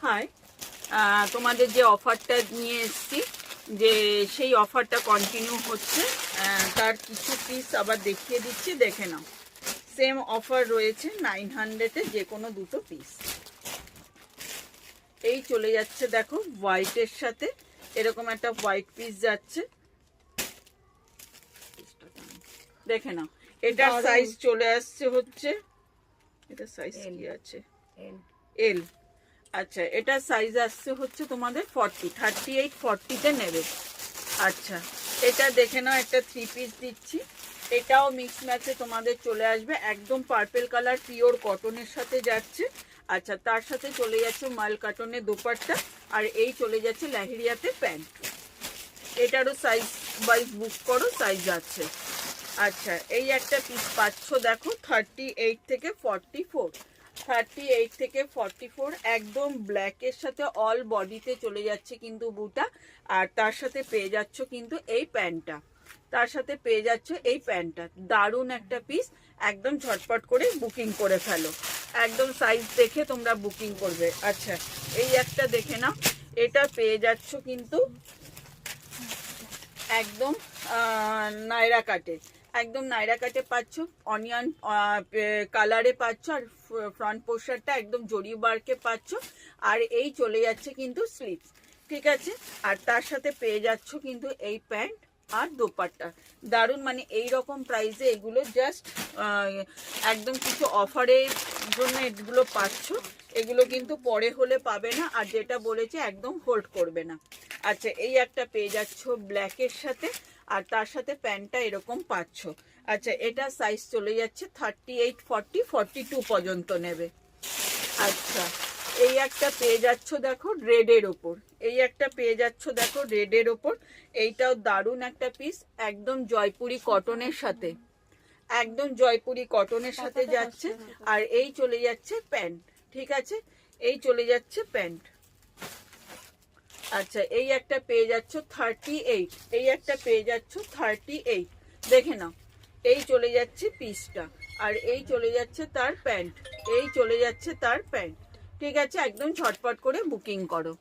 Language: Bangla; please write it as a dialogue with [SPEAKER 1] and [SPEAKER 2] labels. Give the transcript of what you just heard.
[SPEAKER 1] হাই, তোমাদের যে অফারটা নিয়ে এসেছি, যে সেই অফারটা কন্টিনিউ হচ্ছে, তার কিছু পিস আবার দেখিয়ে দিচ্ছি, দেখে নাও। সেম অফার রয়েছে 900-এ যে কোনো দুটো পিস। এই চলে যাচ্ছে, দেখো হোয়াইটের সাথে এরকম একটা হোয়াইট পিস যাচ্ছে, দেখে নাও। এটার সাইজ চলে আসছে হচ্ছে, এটা সাইজ কি আছে, এল। আচ্ছা, এটা সাইজ আসছে হচ্ছে তোমাদের 38-40-তে নেবে। আচ্ছা, এটা দেখে নাও, একটা 3 পিস দিচ্ছি, এটাও মিক্স ম্যাচে তোমাদের চলে আসবে, একদম পার্পল কালার পিওর কটনের সাথে যাচ্ছে। আচ্ছা, তার সাথে চলে যাচ্ছে মাল কাটনের দোপাট্টা, আর এই চলে যাচ্ছে লাহেরিয়াতে প্যান্ট। এটারও সাইজ ওয়াইজ বুক করো, সাইজ আছে। আচ্ছা, এই একটা পিস পাচ্ছ, দেখো 38 থেকে 44, একদম ব্ল্যাকের সাথে অল বডিতে চলে যাচ্ছে কিন্তু বুটা। আর তার সাথে পেয়ে যাচ্ছ কিন্তু এই প্যান্টটা, তার সাথে পেয়ে যাচ্ছ এই প্যান্টটা। দারুণ একটা পিস, একদম ঝটপট করে বুকিং করে ফেলো, একদম সাইজ দেখে তোমরা বুকিং করবে। আচ্ছা, এই একটা দেখে নাও, এটা পেয়ে যাচ্ছ কিন্তু একদম নায়রা কাটে, একদম নায়রা কাটে পাচ্ছ, অনিয়ন কালারে পাচ্ছ, আর ফ্রন্ট পোর্শনটা একদম জরি ওয়ার্কে পাচ্ছ। আর এই চলে যাচ্ছে কিন্তু স্লিভস, ঠিক আছে। আর তার সাথে পেয়ে যাচ্ছ কিন্তু এই প্যান্ট আর দোপাট্টা। দারুণ, মানে এই রকম প্রাইসে এগুলো জাস্ট একদম কিছু অফারের জন্য এগুলো পাচ্ছ, এগুলো কিন্তু পরে হলে পাবে না, আর যেটা বলেছে একদম হোল্ড করবে না। আচ্ছা, এই একটা পেয়ে যাচ্ছ ব্ল্যাকের সাথে, আর তার সাথে প্যান্টটা এরকম পাচ্ছ। আচ্ছা, এটা সাইজ চলে যাচ্ছে 38-40-42 পর্যন্ত নেবে। আচ্ছা, এই একটা পেয়ে যাচ্ছ দেখো রেডের ওপর, এই একটা পেয়ে যাচ্ছ দেখো রেডের ওপর, এইটাও দারুণ একটা পিস, একদম জয়পুরি কটনের সাথে, একদম জয়পুরি কটনের সাথে যাচ্ছে। আর এই চলে যাচ্ছে প্যান্ট, ঠিক আছে, এই চলে যাচ্ছে প্যান্ট। আচ্ছা, এই একটা পেয়ে যাচ্ছ 38, এই একটা পেয়ে যাচ্ছ 38, দেখে নাও। এই চলে যাচ্ছে পিসটা, আর এই চলে যাচ্ছে তার প্যান্ট, এই চলে যাচ্ছে তার প্যান্ট, ঠিক আছে। একদম ঝটপট করে বুকিং করো।